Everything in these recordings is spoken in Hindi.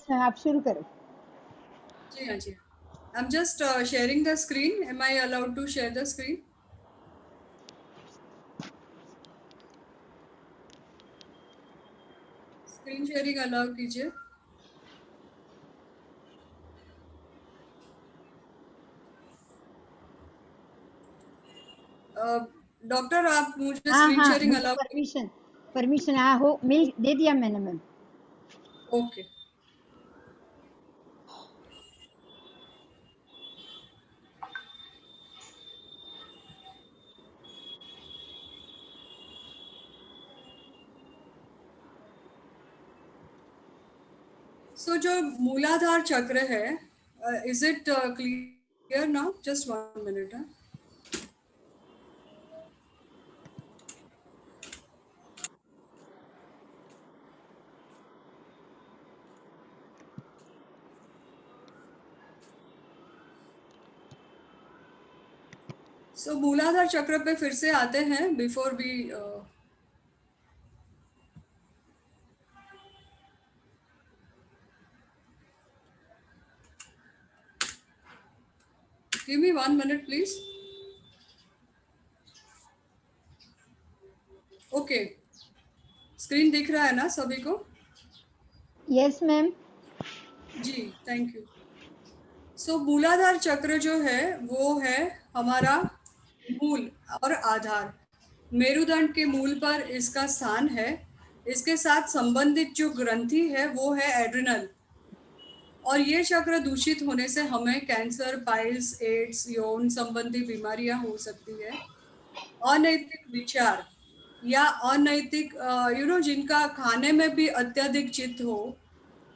यस मैम, आप शुरू करो। जी हाँ जी। I am just sharing the screen. Am I allowed to share the screen? Screen sharing allow कीजिए। डॉक्टर आप मुझे हाँ स्क्रीन हाँ, शेयरिंग मुझे अलाउ करें? परमिशन परमिशन हाँ हो मिल दे दिया मैंने मैम। ओके। सो जो मूलाधार चक्र है, is it clear now? Just 1 minute. So मूलाधार चक्र पे फिर से आते हैं before we give me 1 minute please. Okay, screen दिख रहा है ना सभी को? Yes ma'am. जी, थैंक यू। सो मूलाधार चक्र जो है वो है हमारा मूल और आधार। मेरुदंड के मूल पर इसका स्थान है। इसके साथ संबंधित जो ग्रंथि है वो है एड्रिनल। और ये चक्र दूषित होने से हमें कैंसर, पाइल्स, एड्स, यौन संबंधी बीमारियां हो सकती है। अनैतिक विचार या अनैतिक जिनका खाने में भी अत्यधिक चित्त हो,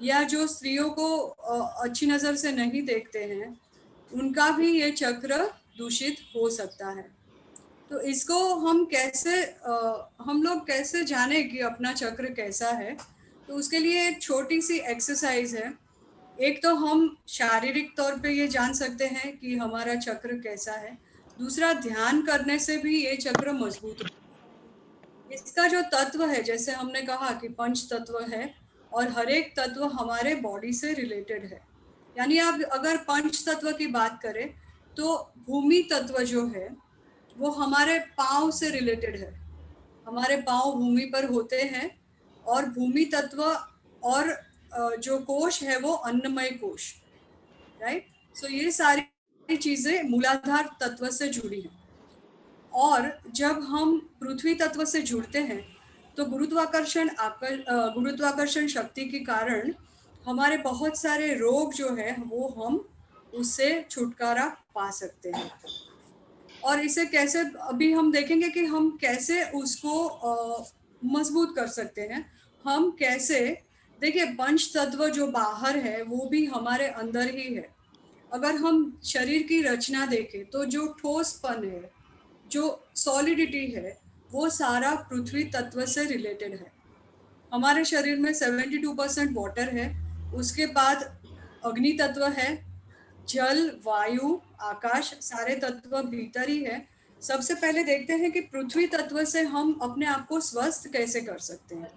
या जो स्त्रियों को अच्छी नज़र से नहीं देखते हैं, उनका भी ये चक्र दूषित हो सकता है। तो इसको हम लोग कैसे जाने कि अपना चक्र कैसा है? तो उसके लिए एक छोटी सी एक्सरसाइज है। एक तो हम शारीरिक तौर पे ये जान सकते हैं कि हमारा चक्र कैसा है। दूसरा, ध्यान करने से भी ये चक्र मजबूत हो। इसका जो तत्व है, जैसे हमने कहा कि पंच तत्व है, और हर एक तत्व हमारे बॉडी से रिलेटेड है। यानी आप अगर पंच तत्व की बात करें तो भूमि तत्व जो है वो हमारे पाँव से रिलेटेड है। हमारे पाँव भूमि पर होते हैं, और भूमि तत्व और जो कोश है वो अन्नमय कोश, राइट। सो ये सारी चीजें मूलाधार तत्व से जुड़ी हैं। और जब हम पृथ्वी तत्व से जुड़ते हैं तो गुरुत्वाकर्षण शक्ति के कारण हमारे बहुत सारे रोग जो है वो हम उससे छुटकारा पा सकते हैं। और इसे कैसे अभी हम देखेंगे कि हम कैसे उसको मजबूत कर सकते हैं। हम कैसे, देखिए पंच तत्व जो बाहर है वो भी हमारे अंदर ही है। अगर हम शरीर की रचना देखें तो जो ठोसपन है, जो सॉलिडिटी है, वो सारा पृथ्वी तत्व से रिलेटेड है। हमारे शरीर में 72% वाटर है। उसके बाद अग्नि तत्व है, जल, वायु, आकाश, सारे तत्व भीतर ही है। सबसे पहले देखते हैं कि पृथ्वी तत्व से हम अपने आप को स्वस्थ कैसे कर सकते हैं।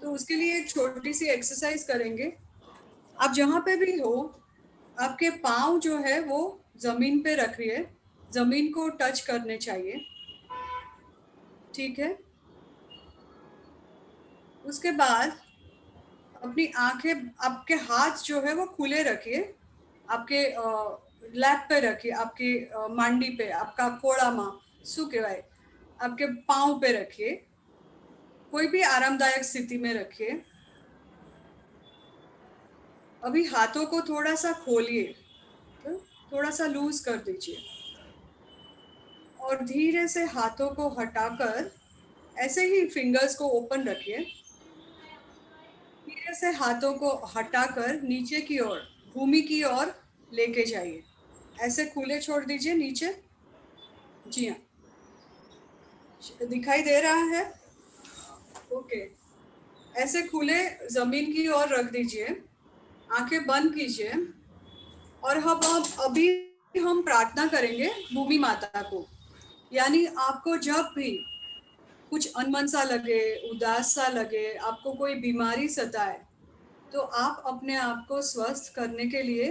तो उसके लिए एक छोटी सी एक्सरसाइज करेंगे। आप जहाँ पे भी हो, आपके पाँव जो है वो जमीन पे रखिए, जमीन को टच करने चाहिए, ठीक है। उसके बाद अपनी आंखें, आपके हाथ जो है वो खुले रखिए, आपके लैप पे रखिए, आपके मांडी पे, आपका कोड़ामा सुकेवाए आपके पाँव पे रखिए। कोई भी आरामदायक स्थिति में रखिए। अभी हाथों को थोड़ा सा खोलिए, तो थोड़ा सा लूज कर दीजिए, और धीरे से हाथों को हटाकर ऐसे ही फिंगर्स को ओपन रखिए। धीरे से हाथों को हटाकर नीचे की ओर, भूमि की ओर लेके जाइए। ऐसे खुले छोड़ दीजिए नीचे। जी हाँ, दिखाई दे रहा है? ओके। ऐसे खुले जमीन की ओर रख दीजिए, आंखें बंद कीजिए, और अभी हम प्रार्थना करेंगे भूमि माता को। यानी आपको जब भी कुछ अनमन सा लगे, उदास सा लगे, आपको कोई बीमारी सताए, तो आप अपने आप को स्वस्थ करने के लिए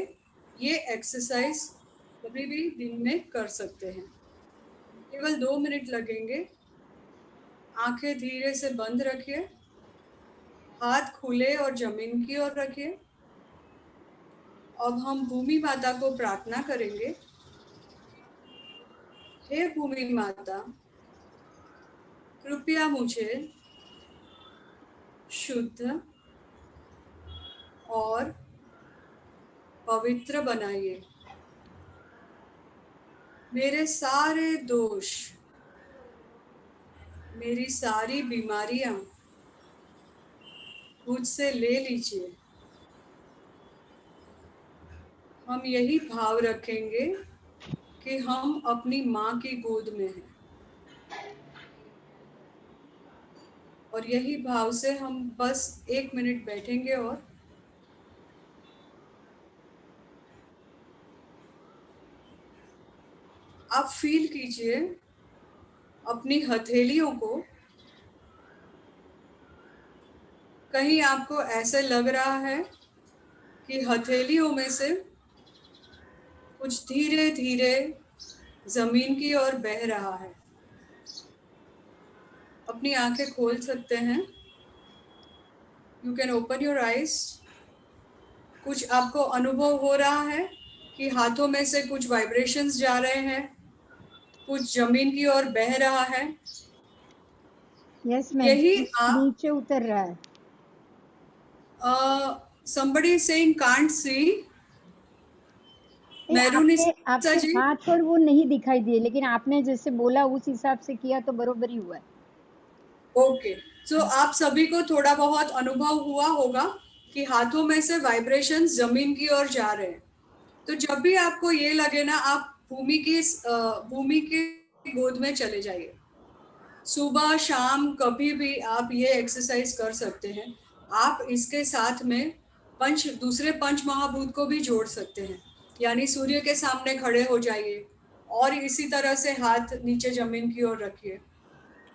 ये एक्सरसाइज कभी भी दिन में कर सकते हैं। केवल 2 मिनट लगेंगे। आंखें धीरे से बंद रखिए, हाथ खुले और जमीन की ओर रखिए। अब हम भूमि माता को प्रार्थना करेंगे। हे भूमि माता, कृपया मुझे शुद्ध और पवित्र बनाइए। मेरे सारे दोष, मेरी सारी बीमारियां मुझसे ले लीजिए। हम यही भाव रखेंगे कि हम अपनी माँ की गोद में हैं, और यही भाव से हम बस 1 मिनट बैठेंगे। और आप फील कीजिए अपनी हथेलियों को। कहीं आपको ऐसे लग रहा है कि हथेलियों में से कुछ धीरे धीरे जमीन की ओर बह रहा है। अपनी आंखें खोल सकते हैं। You can open your eyes. कुछ आपको अनुभव हो रहा है कि हाथों में से कुछ वाइब्रेशंस जा रहे हैं, कुछ जमीन की ओर बह रहा है। यस मैम, यही आप नीचे उतर रहा है। somebody is saying can't see। नहीं, मेहरुनिसा आपके आपके जी, हाथ और वो नहीं दिखाई दिए, लेकिन आपने जैसे बोला उस हिसाब से किया तो बरोबर ही हुआ है। ओके। सो आप सभी को थोड़ा बहुत अनुभव हुआ होगा कि हाथों में से वाइब्रेशंस जमीन की ओर जा रहे हैं। तो जब भी आपको ये लगे ना, आप भूमि की गोद में चले जाइए। सुबह शाम कभी भी आप ये एक्सरसाइज कर सकते हैं। आप इसके साथ में दूसरे पंच महाभूत को भी जोड़ सकते हैं। यानी सूर्य के सामने खड़े हो जाइए और इसी तरह से हाथ नीचे जमीन की ओर रखिए,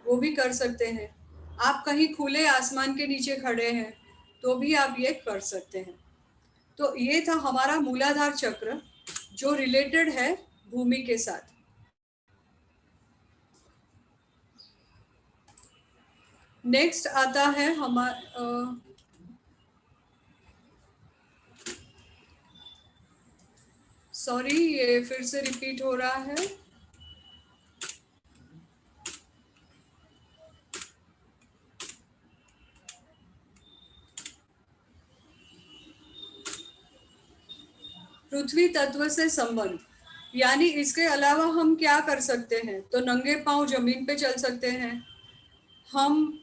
वो भी कर सकते हैं। आप कहीं खुले आसमान के नीचे खड़े हैं तो भी आप ये कर सकते हैं। तो ये था हमारा मूलाधार चक्र, जो रिलेटेड है भूमि के साथ। नेक्स्ट आता है हमारा, सॉरी ये फिर से रिपीट हो रहा है। पृथ्वी तत्व से संबंध, यानी इसके अलावा हम क्या कर सकते हैं? तो नंगे पांव जमीन पे चल सकते हैं। हम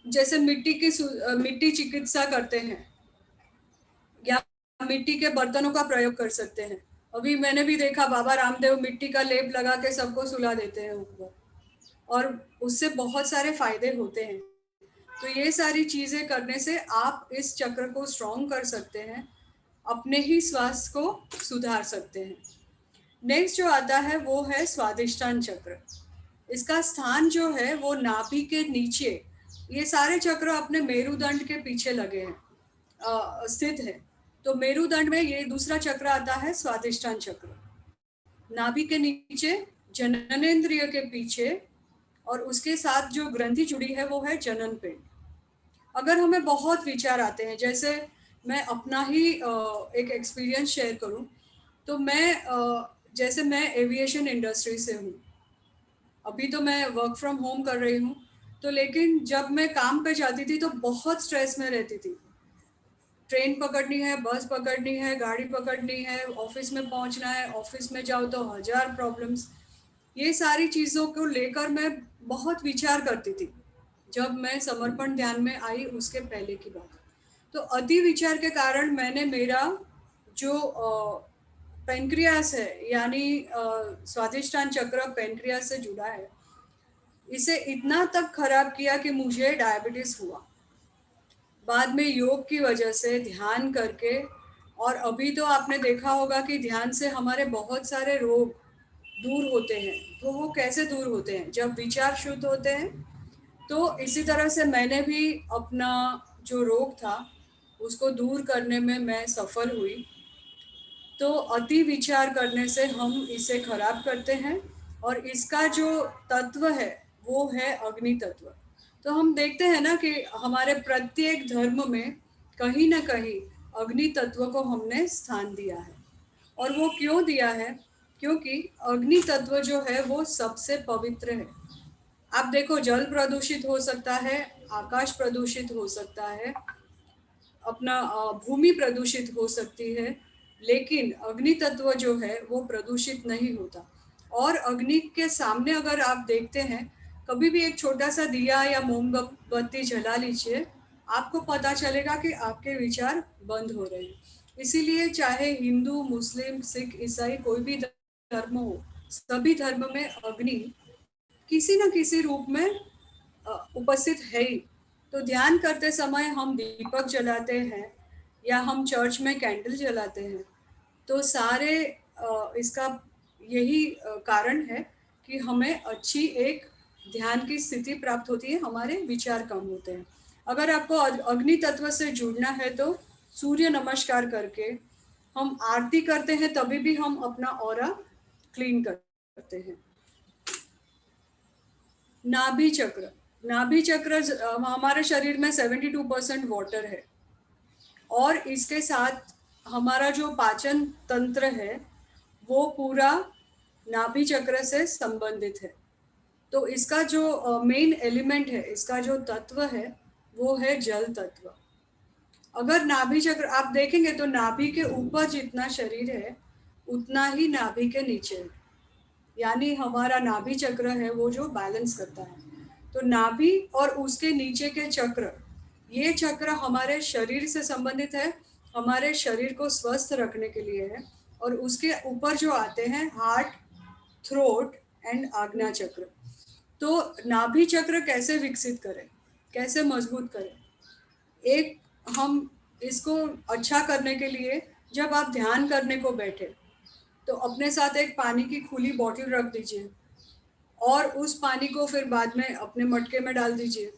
जैसे मिट्टी चिकित्सा करते हैं, या मिट्टी के बर्तनों का प्रयोग कर सकते हैं। अभी मैंने भी देखा बाबा रामदेव मिट्टी का लेप लगा के सबको सुला देते हैं ऊपर, और उससे बहुत सारे फायदे होते हैं। तो ये सारी चीजें करने से आप इस चक्र को स्ट्रॉन्ग कर सकते हैं, अपने ही स्वास्थ्य को सुधार सकते हैं। नेक्स्ट जो आता है वो है स्वादिष्टान चक्र। इसका स्थान जो है वो नाभि के नीचे। ये सारे चक्र अपने मेरुदंड के पीछे लगे हैं, स्थित है। तो मेरुदंड में ये दूसरा चक्र आता है स्वादिष्टान चक्र। नाभि के नीचे, जननेंद्रिय के पीछे, और उसके साथ जो ग्रंथि जुड़ी है वो है जनन पिंड। अगर हमें बहुत विचार आते हैं, जैसे मैं अपना ही एक एक्सपीरियंस शेयर करूं, तो जैसे मैं एविएशन इंडस्ट्री से हूँ। अभी तो मैं वर्क फ्रॉम होम कर रही हूँ। तो लेकिन जब मैं काम पे जाती थी तो बहुत स्ट्रेस में रहती थी। ट्रेन पकड़नी है, बस पकड़नी है, गाड़ी पकड़नी है, ऑफिस में पहुंचना है, ऑफिस में जाओ तो 1000 प्रॉब्लम्स। ये सारी चीज़ों को लेकर मैं बहुत विचार करती थी जब मैं समर्पण ध्यान में आई, उसके पहले की बात। तो अति विचार के कारण मैंने मेरा जो पेनक्रियास है, यानी स्वादिष्टान चक्र पेनक्रियास से जुड़ा है, इसे इतना तक खराब किया कि मुझे डायबिटीज हुआ। बाद में योग की वजह से ध्यान करके, और अभी तो आपने देखा होगा कि ध्यान से हमारे बहुत सारे रोग दूर होते हैं। तो वो कैसे दूर होते हैं? जब विचार शुद्ध होते हैं। तो इसी तरह से मैंने भी अपना जो रोग था उसको दूर करने में मैं सफल हुई। तो अति विचार करने से हम इसे खराब करते हैं, और इसका जो तत्व है वो है अग्नि तत्व। तो हम देखते हैं ना कि हमारे प्रत्येक धर्म में कहीं ना कहीं अग्नि तत्व को हमने स्थान दिया है। और वो क्यों दिया है? क्योंकि अग्नि तत्व जो है वो सबसे पवित्र है। आप देखो, जल प्रदूषित हो सकता है, आकाश प्रदूषित हो सकता है, अपना भूमि प्रदूषित हो सकती है, लेकिन अग्नि तत्व जो है वो प्रदूषित नहीं होता। और अग्नि के सामने अगर आप देखते हैं, कभी भी एक छोटा सा दिया या मोमबत्ती जला लीजिए, आपको पता चलेगा कि आपके विचार बंद हो रहे हैं। इसीलिए चाहे हिंदू, मुस्लिम, सिख, ईसाई, कोई भी धर्म हो, सभी धर्म में अग्नि किसी न किसी रूप में उपस्थित है ही। तो ध्यान करते समय हम दीपक जलाते हैं या हम चर्च में कैंडल जलाते हैं, तो सारे इसका यही कारण है कि हमें अच्छी एक ध्यान की स्थिति प्राप्त होती है, हमारे विचार कम होते हैं। अगर आपको अग्नि तत्व से जुड़ना है तो सूर्य नमस्कार करके हम आरती करते हैं, तभी भी हम अपना ऑरा क्लीन करते हैं। नाभि चक्र, नाभि चक्र हमारे शरीर में 72% वाटर है, और इसके साथ हमारा जो पाचन तंत्र है वो पूरा नाभि चक्र से संबंधित है। तो इसका जो मेन एलिमेंट है, इसका जो तत्व है वो है जल तत्व। अगर नाभि चक्र आप देखेंगे तो नाभि के ऊपर जितना शरीर है उतना ही नाभि के नीचे है, यानी हमारा नाभि चक्र है वो जो बैलेंस करता है। तो नाभि और उसके नीचे के चक्र, ये चक्र हमारे शरीर से संबंधित है, हमारे शरीर को स्वस्थ रखने के लिए है। और उसके ऊपर जो आते हैं हार्ट, थ्रोट एंड आज्ञा चक्र। तो नाभि चक्र कैसे विकसित करें, कैसे मजबूत करें? एक, हम इसको अच्छा करने के लिए जब आप ध्यान करने को बैठे तो अपने साथ एक पानी की खुली बॉटल रख दीजिए, और उस पानी को फिर बाद में अपने मटके में डाल दीजिए।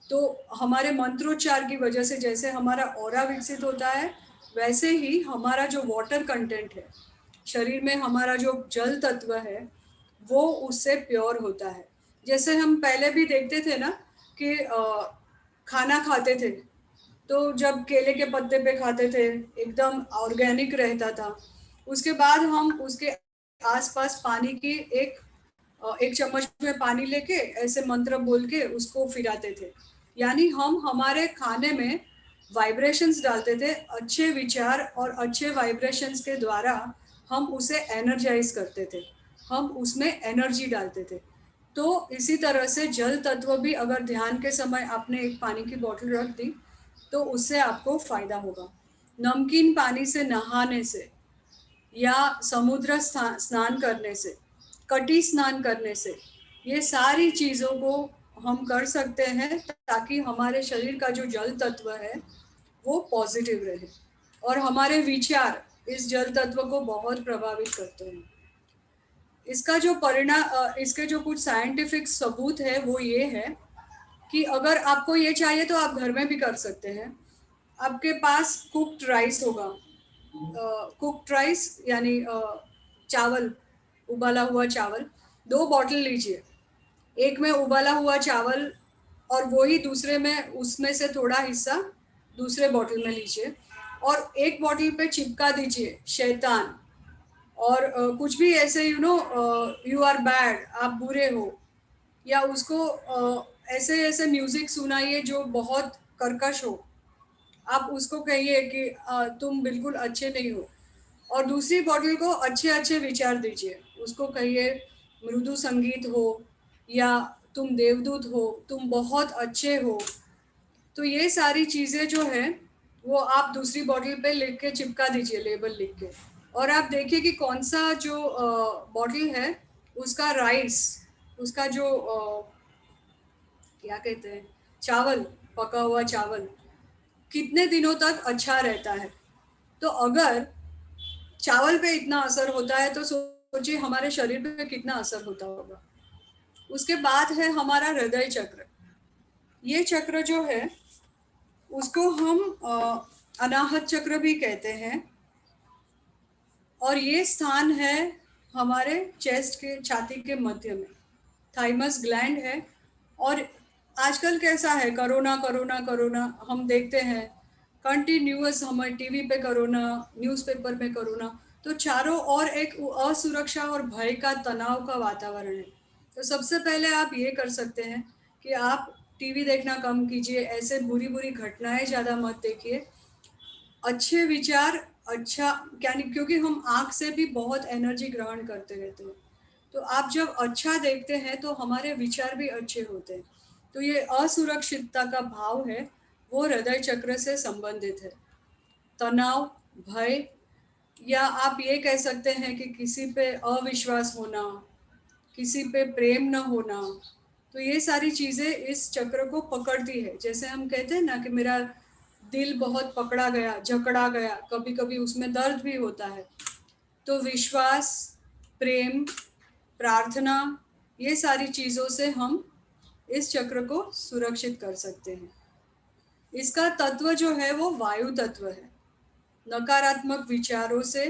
तो हमारे मंत्रोच्चार की वजह से जैसे हमारा ऑरा विकसित होता है, वैसे ही हमारा जो वाटर कंटेंट है शरीर में, हमारा जो जल तत्व है वो उससे प्योर होता है। जैसे हम पहले भी देखते थे ना कि खाना खाते थे, तो जब केले के पत्ते पे खाते थे एकदम ऑर्गेनिक रहता था। उसके बाद हम उसके आसपास पानी की एक चम्मच में पानी लेके ऐसे मंत्र बोल के उसको फिराते थे। यानी हम हमारे खाने में वाइब्रेशंस डालते थे, अच्छे विचार और अच्छे वाइब्रेशंस के द्वारा हम उसे एनर्जाइज करते थे, हम उसमें एनर्जी डालते थे। तो इसी तरह से जल तत्व भी, अगर ध्यान के समय आपने एक पानी की बोतल रख दी तो उससे आपको फायदा होगा। नमकीन पानी से नहाने से, या समुद्र स्नान करने से, कटी स्नान करने से, ये सारी चीज़ों को हम कर सकते हैं ताकि हमारे शरीर का जो जल तत्व है वो पॉजिटिव रहे, और हमारे विचार इस जल तत्व को बहुत प्रभावित करते हैं। इसका जो परिणाम, इसके जो कुछ साइंटिफिक सबूत है वो ये है कि अगर आपको ये चाहिए तो आप घर में भी कर सकते हैं। आपके पास कुक्ड राइस होगा, कुक्ड राइस यानी चावल, उबाला हुआ चावल, 2 बॉटल लीजिए। एक में उबाला हुआ चावल, और वही दूसरे में उसमें से थोड़ा हिस्सा दूसरे बॉटल में लीजिए, और एक बॉटल पे चिपका दीजिए शैतान, और कुछ भी ऐसे यू आर बैड, आप बुरे हो, या उसको ऐसे ऐसे म्यूजिक सुनाइए जो बहुत कर्कश हो। आप उसको कहिए कि तुम बिल्कुल अच्छे नहीं हो। और दूसरी बॉटल को अच्छे अच्छे विचार दीजिए, उसको कहिए मृदु संगीत हो, या तुम देवदूत हो, तुम बहुत अच्छे हो। तो ये सारी चीज़ें जो है वो आप दूसरी बॉटल पे लिख के चिपका दीजिए, लेबल लिख के। और आप देखिए कि कौन सा जो बॉटल है उसका राइस, उसका जो क्या कहते हैं, चावल, पका हुआ चावल कितने दिनों तक अच्छा रहता है। तो अगर चावल पे इतना असर होता है तो सोचिए हमारे शरीर पे कितना असर होता होगा। उसके बाद है हमारा हृदय चक्र। ये चक्र जो है उसको हम अनाहत चक्र भी कहते हैं। और ये स्थान है हमारे चेस्ट के, छाती के मध्य में, थाइमस ग्लैंड है। और आजकल कैसा है, कोरोना कोरोना कोरोना हम देखते हैं कंटिन्यूअस, हमारे टीवी पे कोरोना, न्यूज़पेपर में कोरोना, तो चारों ओर एक असुरक्षा और भय का, तनाव का वातावरण है। तो सबसे पहले आप ये कर सकते हैं कि आप टीवी देखना कम कीजिए, ऐसे बुरी बुरी घटनाएं ज़्यादा मत देखिए। अच्छे विचार, अच्छा, यानी क्योंकि हम आँख से भी बहुत एनर्जी ग्रहण करते रहते हैं, तो आप जब अच्छा देखते हैं तो हमारे विचार भी अच्छे होते हैं। तो ये असुरक्षितता का भाव है, वो हृदय चक्र से संबंधित है। तनाव, भय, या आप ये कह सकते हैं कि किसी पे अविश्वास होना, किसी पे प्रेम न होना, तो ये सारी चीज़ें इस चक्र को पकड़ती है। जैसे हम कहते हैं ना कि मेरा दिल बहुत पकड़ा गया, जकड़ा गया, कभी कभी उसमें दर्द भी होता है। तो विश्वास, प्रेम, प्रार्थना, ये सारी चीज़ों से हम इस चक्र को सुरक्षित कर सकते हैं। इसका तत्व जो है वो वायु तत्व है। नकारात्मक विचारों से,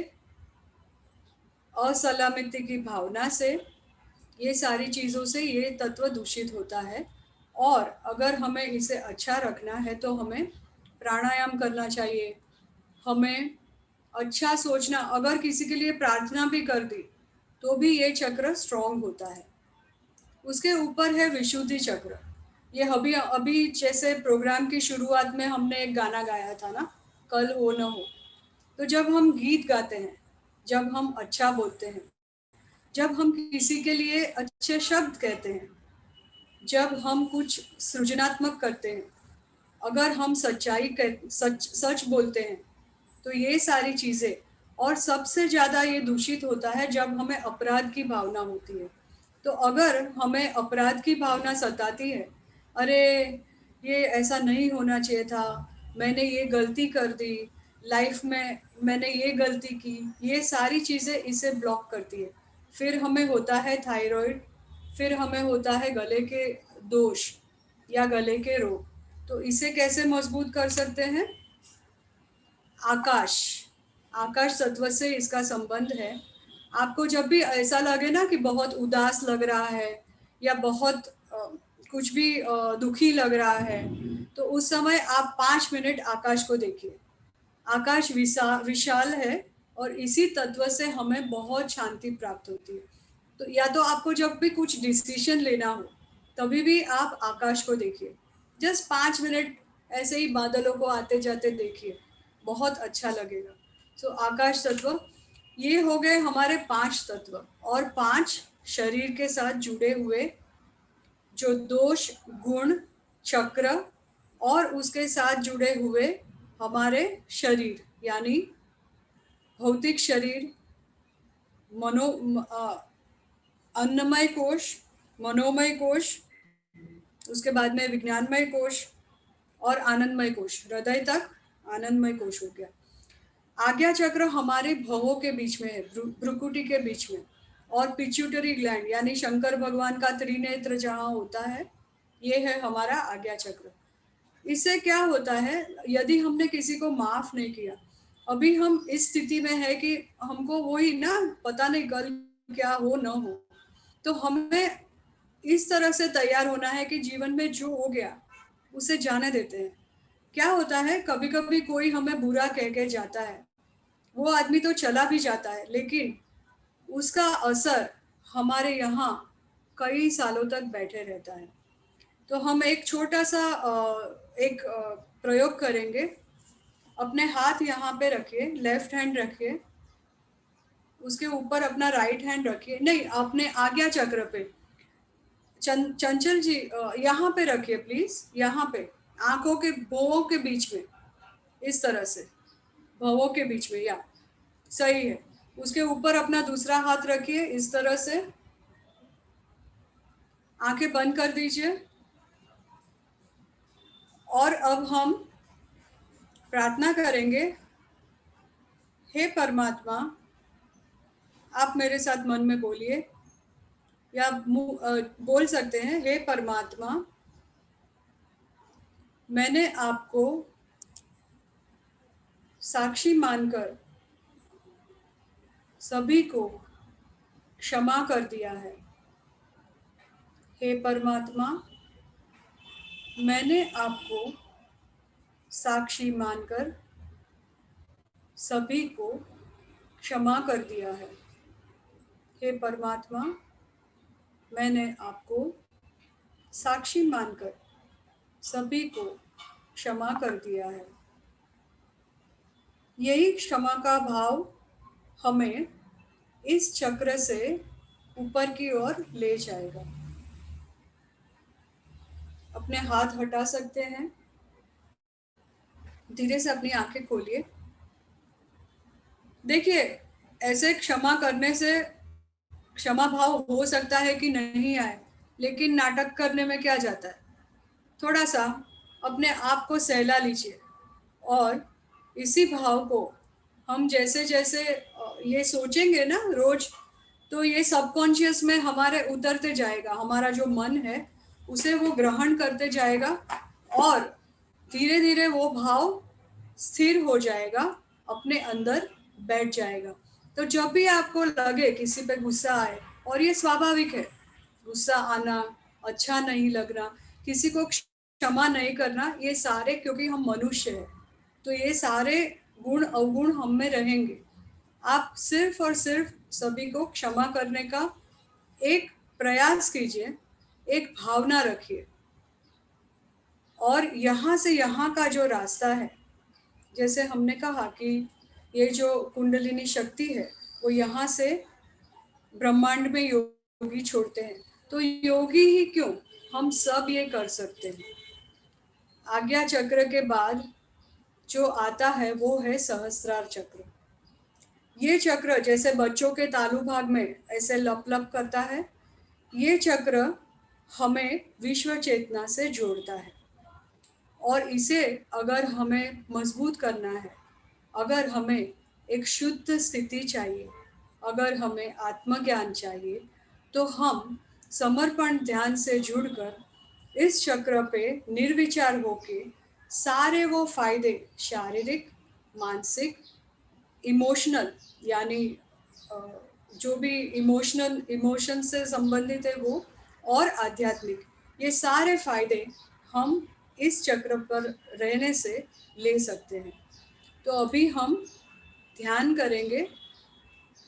असलामती की भावना से, ये सारी चीज़ों से ये तत्व दूषित होता है। और अगर हमें इसे अच्छा रखना है तो हमें प्राणायाम करना चाहिए, हमें अच्छा सोचना, अगर किसी के लिए प्रार्थना भी कर दी तो भी ये चक्र स्ट्रॉन्ग होता है। उसके ऊपर है विशुद्धि चक्र। ये अभी अभी जैसे प्रोग्राम की शुरुआत में हमने एक गाना गाया था ना, कल हो न हो। तो जब हम गीत गाते हैं, जब हम अच्छा बोलते हैं, जब हम किसी के लिए अच्छे शब्द कहते हैं, जब हम कुछ सृजनात्मक करते हैं, अगर हम सच बोलते हैं, तो ये सारी चीज़ें, और सबसे ज़्यादा ये दूषित होता है जब हमें अपराध की भावना होती है। तो अगर हमें अपराध की भावना सताती है, अरे ये ऐसा नहीं होना चाहिए था, मैंने ये गलती कर दी, लाइफ में मैंने ये गलती की, ये सारी चीज़ें इसे ब्लॉक करती है। फिर हमें होता है थायराइड, फिर हमें होता है गले के दोष या गले के रोग। तो इसे कैसे मजबूत कर सकते हैं? आकाश, आकाश तत्व से इसका संबंध है। आपको जब भी ऐसा लगे ना कि बहुत उदास लग रहा है या बहुत कुछ भी दुखी लग रहा है, तो उस समय आप 5 मिनट आकाश को देखिए। आकाश विशाल है और इसी तत्व से हमें बहुत शांति प्राप्त होती है। तो या तो आपको जब भी कुछ डिसीजन लेना हो, तभी भी आप आकाश को देखिए। जस्ट 5 मिनट ऐसे ही बादलों को आते जाते देखिए, बहुत अच्छा लगेगा। सो आकाश तत्व, ये हो गए हमारे 5 तत्व। और 5 शरीर के साथ जुड़े हुए जो दोष, गुण, चक्र, और उसके साथ जुड़े हुए हमारे शरीर, यानी भौतिक शरीर, मनो अन्नमय कोश, मनोमय कोश, उसके बाद में विज्ञानमय कोश और आनंदमय कोश, हृदय तक आनंदमय कोश हो गया। आज्ञा चक्र हमारे भवों के बीच में है, भ्रुकुटी के बीच में। और पिट्यूटरी ग्लैंड यानी शंकर भगवान का त्रिनेत्र जहाँ होता है, ये है हमारा आज्ञा चक्र। इससे क्या होता है, यदि हमने किसी को माफ नहीं किया, अभी हम इस स्थिति में है कि हमको वही ना, पता नहीं कल क्या हो न हो, तो हमें इस तरह से तैयार होना है कि जीवन में जो हो गया उसे जाने देते हैं। क्या होता है, कभी कभी कोई हमें बुरा कह के जाता है, वो आदमी तो चला भी जाता है, लेकिन उसका असर हमारे यहाँ कई सालों तक बैठे रहता है। तो हम एक छोटा सा एक प्रयोग करेंगे। अपने हाथ यहाँ पे रखिए, लेफ्ट हैंड रखिए, उसके ऊपर अपना राइट हैंड रखिए, नहीं, अपने आज्ञा चक्र पे। चंचल जी, यहाँ पे रखिए प्लीज, यहाँ पे आंखों के भौं के बीच में, इस तरह से भवों के बीच में, या सही है। उसके ऊपर अपना दूसरा हाथ रखिए, इस तरह से। आंखें बंद कर दीजिए। और अब हम प्रार्थना करेंगे। हे परमात्मा, आप मेरे साथ मन में बोलिए, या बोल सकते हैं, हे परमात्मा, मैंने आपको साक्षी मानकर सभी को क्षमा कर दिया है। हे परमात्मा, मैंने आपको साक्षी मानकर सभी को क्षमा कर दिया है। हे परमात्मा, मैंने आपको साक्षी मानकर सभी को क्षमा कर दिया है। यही क्षमा का भाव हमें इस चक्र से ऊपर की ओर ले जाएगा। अपने हाथ हटा सकते हैं। धीरे से अपनी आंखें खोलिए। देखिए, ऐसे क्षमा करने से क्षमा भाव हो सकता है कि नहीं आए, लेकिन नाटक करने में क्या जाता है। थोड़ा सा अपने आप को सहला लीजिए और इसी भाव को हम जैसे जैसे ये सोचेंगे ना रोज, तो ये सबकॉन्शियस में हमारे उतरते जाएगा। हमारा जो मन है उसे वो ग्रहण करते जाएगा और धीरे धीरे वो भाव स्थिर हो जाएगा, अपने अंदर बैठ जाएगा। तो जब भी आपको लगे किसी पे गुस्सा आए, और ये स्वाभाविक है, गुस्सा आना, अच्छा नहीं लगना, किसी को क्षमा नहीं करना, ये सारे, क्योंकि हम मनुष्य हैं, तो ये सारे गुण अवगुण हम में रहेंगे। आप सिर्फ और सिर्फ सभी को क्षमा करने का एक प्रयास कीजिए, एक भावना रखिए। और यहाँ से यहाँ का जो रास्ता है, जैसे हमने कहा कि ये जो कुंडलिनी शक्ति है वो यहाँ से ब्रह्मांड में योगी छोड़ते हैं, तो योगी ही क्यों, हम सब ये कर सकते हैं। आज्ञा चक्र के बाद जो आता है वो है सहस्त्रार चक्र। ये चक्र जैसे बच्चों के तालू भाग में ऐसे लप लप करता है, ये चक्र हमें विश्व चेतना से जोड़ता है। और इसे अगर हमें मजबूत करना है, अगर हमें एक शुद्ध स्थिति चाहिए, अगर हमें आत्मज्ञान चाहिए, तो हम समर्पण ध्यान से जुड़कर इस चक्र पे निर्विचार होके सारे वो फायदे, शारीरिक, मानसिक, इमोशनल, यानी अ, जो भी इमोशन से संबंधित है वो, और आध्यात्मिक, ये सारे फायदे हम इस चक्र पर रहने से ले सकते हैं। तो अभी हम ध्यान करेंगे।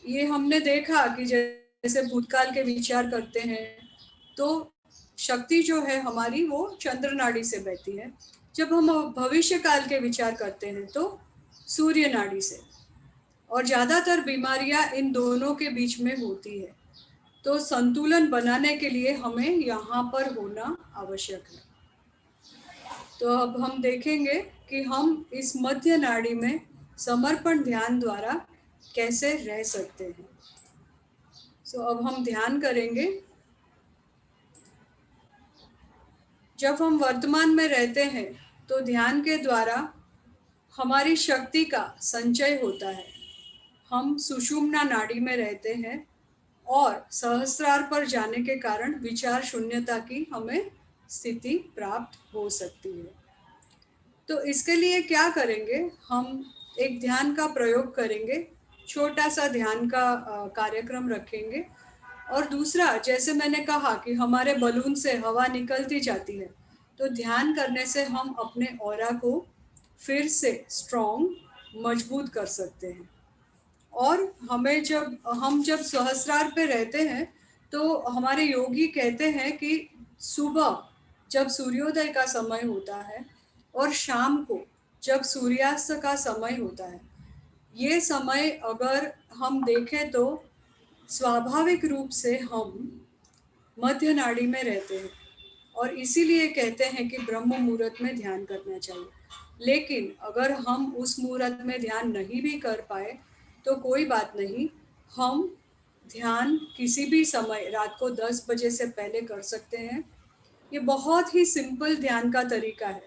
ये हमने देखा कि जैसे भूतकाल के विचार करते हैं तो शक्ति जो है हमारी वो चंद्र नाड़ी से बहती है। जब हम भविष्य काल के विचार करते हैं तो सूर्य नाड़ी से। और ज़्यादातर बीमारियां इन दोनों के बीच में होती है। तो संतुलन बनाने के लिए हमें यहाँ पर होना आवश्यक है। तो अब हम देखेंगे कि हम इस मध्य नाड़ी में समर्पण ध्यान द्वारा कैसे रह सकते हैं। अब हम ध्यान करेंगे। जब हम वर्तमान में रहते हैं तो ध्यान के द्वारा हमारी शक्ति का संचय होता है। हम सुषुम्ना नाड़ी में रहते हैं और सहस्त्रार पर जाने के कारण विचार शून्यता की हमें स्थिति प्राप्त हो सकती है। तो इसके लिए क्या करेंगे, हम एक ध्यान का प्रयोग करेंगे, छोटा सा ध्यान का कार्यक्रम रखेंगे। और दूसरा, जैसे मैंने कहा कि हमारे बलून से हवा निकलती जाती है, तो ध्यान करने से हम अपने ऑरा को फिर से स्ट्रॉन्ग, मजबूत कर सकते हैं। और हम जब सहस्रार पे रहते हैं तो हमारे योगी कहते हैं कि सुबह जब सूर्योदय का समय होता है और शाम को जब सूर्यास्त का समय होता है, ये समय अगर हम देखें तो स्वाभाविक रूप से हम मध्य नाड़ी में रहते हैं। और इसीलिए कहते हैं कि ब्रह्म मुहूर्त में ध्यान करना चाहिए। लेकिन अगर हम उस मुहूर्त में ध्यान नहीं भी कर पाए तो कोई बात नहीं, हम ध्यान किसी भी समय रात को 10 बजे से पहले कर सकते हैं। ये बहुत ही सिंपल ध्यान का तरीका है।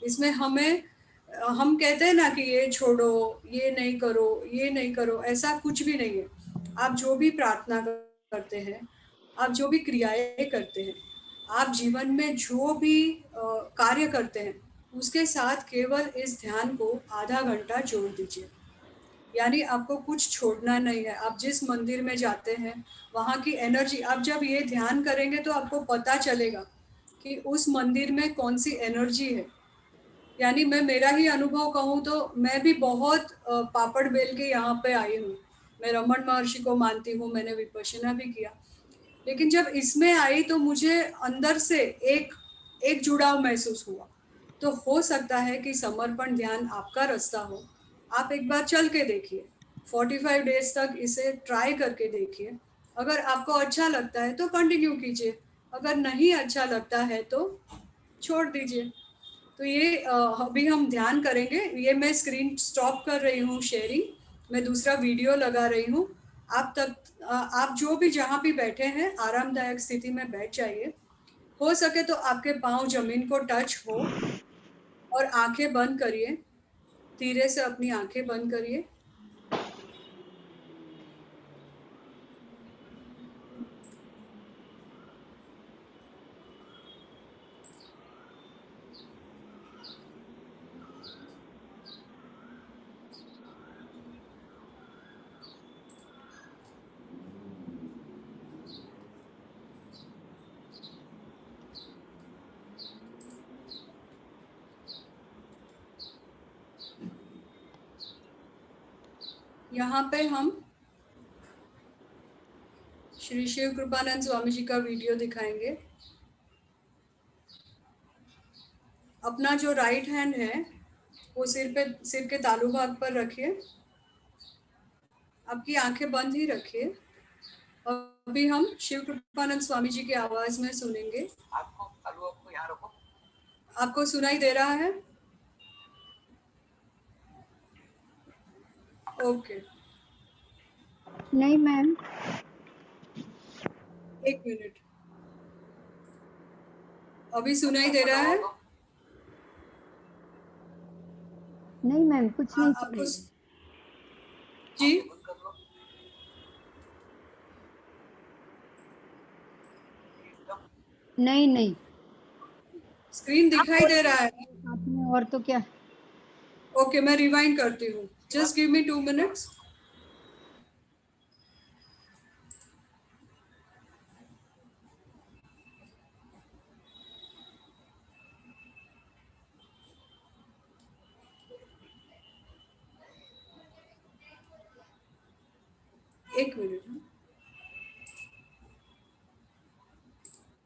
इसमें हम कहते हैं ना कि ये छोड़ो, ये नहीं करो, ये नहीं करो, ऐसा कुछ भी नहीं है। आप जो भी प्रार्थना करते हैं, आप जो भी क्रियाएं करते हैं, आप जीवन में जो भी कार्य करते हैं, उसके साथ केवल इस ध्यान को आधा घंटा जोड़ दीजिए। यानी आपको कुछ छोड़ना नहीं है। आप जिस मंदिर में जाते हैं वहाँ की एनर्जी, आप जब ये ध्यान करेंगे तो आपको पता चलेगा कि उस मंदिर में कौन सी एनर्जी है। यानी मैं मेरा ही अनुभव कहूँ तो मैं भी बहुत पापड़ बेल के यहाँ पे आई हूँ। मैं रमन महर्षि को मानती हूँ, मैंने विपश्यना भी किया, लेकिन जब इसमें आई तो मुझे अंदर से एक एक जुड़ाव महसूस हुआ। तो हो सकता है कि समर्पण ध्यान आपका रास्ता हो। आप एक बार चल के देखिए, 45 डेज तक इसे ट्राई करके देखिए। अगर आपको अच्छा लगता है तो कंटिन्यू कीजिए, अगर नहीं अच्छा लगता है तो छोड़ दीजिए। तो ये अभी हम ध्यान करेंगे। ये मैं स्क्रीन स्टॉप कर रही हूँ शेयरिंग, मैं दूसरा वीडियो लगा रही हूँ। आप जो भी जहाँ भी बैठे हैं आरामदायक स्थिति में बैठ जाइए। हो सके तो आपके पाँव जमीन को टच हो और आंखें बंद करिए। धीरे से अपनी आंखें बंद करिए। यहाँ पे हम श्री शिव कृपानंद स्वामी जी का वीडियो दिखाएंगे। अपना जो राइट हैंड है वो सिर के तालू भाग पर रखिए। आपकी आंखें बंद ही रखिए। अभी हम शिव कृपानंद स्वामी जी की आवाज में सुनेंगे। आपको यहाँ रखो। आपको सुनाई दे रहा है? ओके, नहीं मैम। एक मिनट। अभी सुनाई दे रहा है? नहीं मैम, कुछ नहीं आपको सुनाई। जी, नहीं नहीं। स्क्रीन आप दिखाई दे बोलिए रहा है? साथ में, और तो क्या। ओके, मैं रिवाइंड करती हूँ। Just give me 2 minutes. एक मिनट।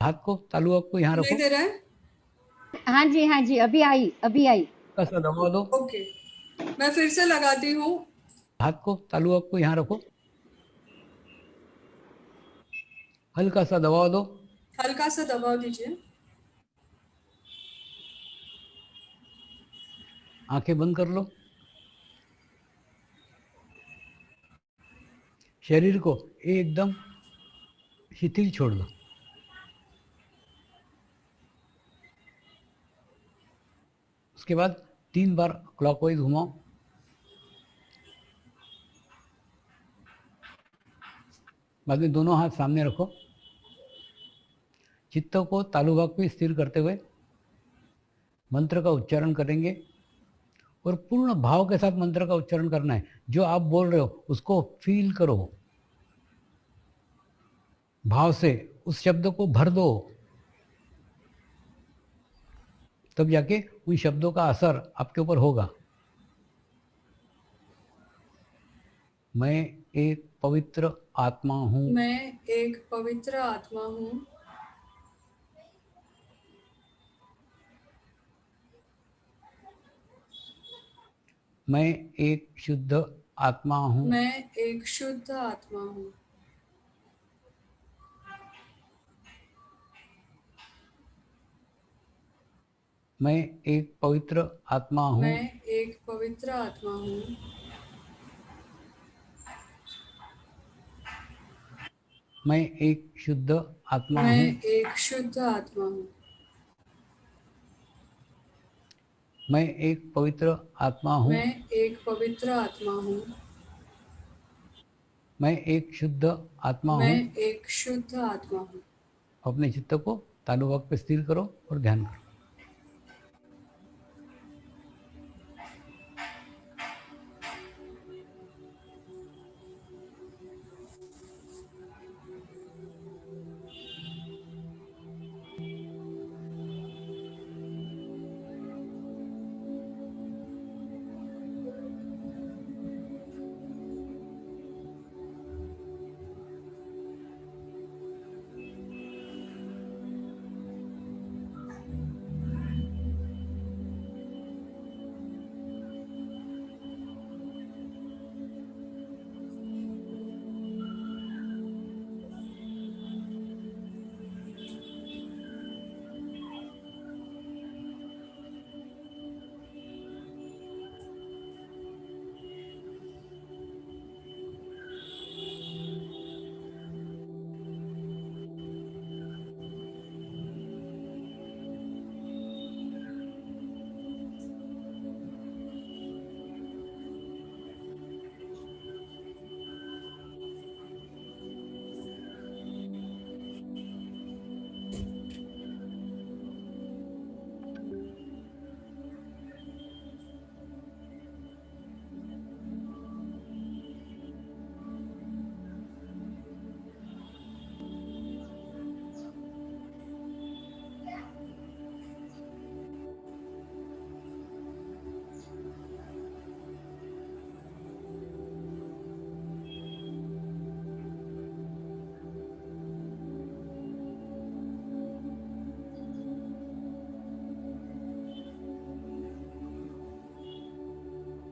हाथ को तालू आपको यहाँ सुनाई रखो। दे रहा है? हाँ जी हाँ जी, अभी आई अभी आई। ऐसा दबा दो। ओके, मैं फिर से लगाती हूँ। हाथ को तालू आपको यहाँ रखो, हल्का सा दबाव दो। हल्का सा दबाव दीजिए। आंखें बंद कर लो। शरीर को एकदम शिथिल छोड़ दो। उसके बाद 3 बार क्लॉकवाइज घुमाओ। बाद में दोनों हाथ सामने रखो। चित्त को तालु भाग पे स्थिर करते हुए मंत्र का उच्चारण करेंगे और पूर्ण भाव के साथ मंत्र का उच्चारण करना है। जो आप बोल रहे हो उसको फील करो, भाव से उस शब्द को भर दो, तब जाके उन शब्दों का असर आपके ऊपर होगा। मैं एक पवित्र आत्मा हूँ। मैं एक पवित्र आत्मा हूँ। मैं एक शुद्ध आत्मा हूँ। मैं एक शुद्ध आत्मा हूँ। मैं एक पवित्र आत्मा हूँ। मैं एक पवित्र आत्मा हूँ। मैं एक शुद्ध आत्मा मैं हूँ। एक शुद्ध आत्मा हूँ। मैं एक पवित्र आत्मा हूँ। मैं एक पवित्र आत्मा हूँ। मैं एक शुद्ध आत्मा मैं हूँ। एक शुद्ध आत्मा हूँ। अपने चित्त को तालु भाग पे स्थिर करो और ध्यान करो।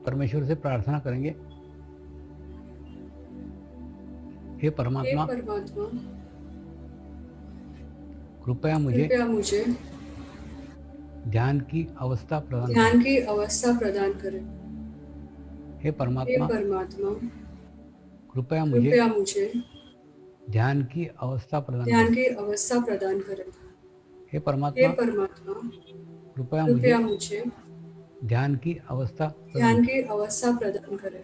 परमेश्वर से प्रार्थना करेंगे, हे हे परमात्मा, परमात्मा, कृपया कृपया मुझे ध्यान की अवस्था प्रदान ध्यान करें। की अवस्था प्रदान करें। हे हे परमात्मा, परमात्मा, कृपया कृपया मुझे ध्यान की अवस्था प्रदान ध्यान करें। की अवस्था प्रदान करें। हे हे परमात्मा, परमात्मा, कृपया कृपया मुझे ध्यान की अवस्था प्रदान ध्यान करें। की अवस्था प्रदान करें।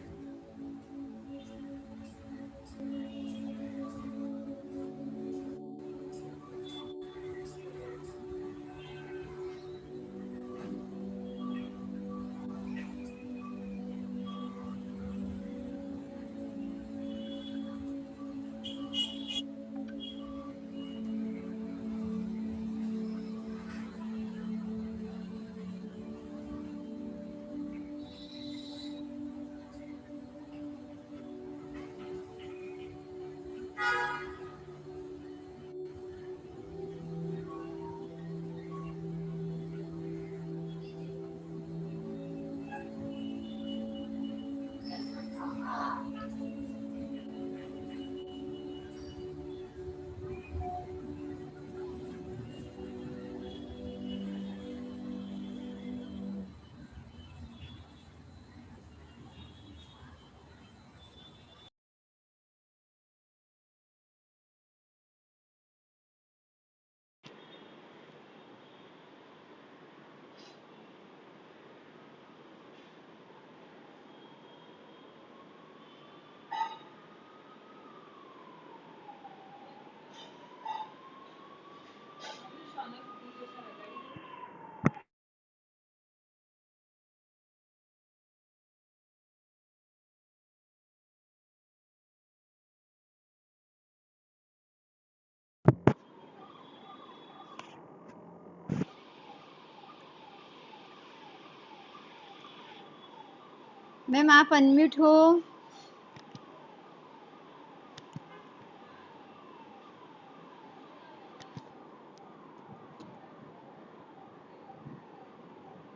मैम आप अनम्यूट हो।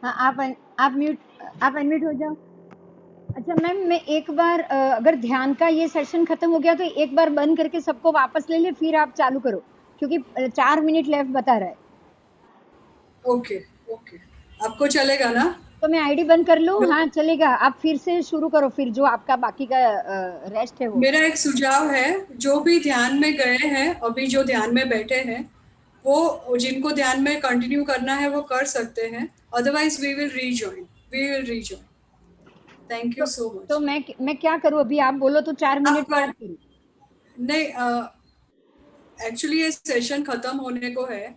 हाँ आप अनम्यूट हो जाओ। अच्छा मैम, मैं एक बार अगर ध्यान का ये सेशन खत्म हो गया तो एक बार बंद करके सबको वापस ले ले, फिर आप चालू करो, क्योंकि 4 मिनट लेफ्ट बता रहा है। ओके ओके, आपको चलेगा ना? तो मैं आईडी बंद कर लूं? हाँ चलेगा, आप फिर से शुरू करो, फिर जो आपका बाकी का रेस्ट है वो। मेरा एक सुझाव है, जो भी ध्यान में गए हैं, अभी जो ध्यान में बैठे हैं, वो जिनको ध्यान में कंटिन्यू करना है वो कर सकते हैं, otherwise we will rejoin. Thank you so तो मच। मैं क्या करूं? अभी आप बोलो तो 4 मिनट आप बाद करूं? नहीं, एक्चुअली ये सेशन खत्म होने को है,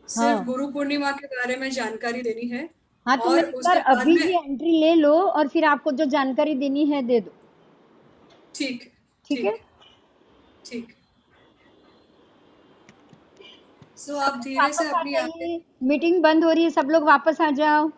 सिर्फ हाँ गुरु पूर्णिमा के बारे में जानकारी देनी है, हाँ, तो मैं और एक बार उसके बाद अभी में की एंट्री ले लो और फिर आपको जो जानकारी देनी है दे दो। ठीक है, ठीक है। ठीक ठीक। सो आप सब लोग धीरे से वापस आ अपनी आंखें, जाइए, मीटिंग बंद हो रही है, सब लोग वापस आ जाओ।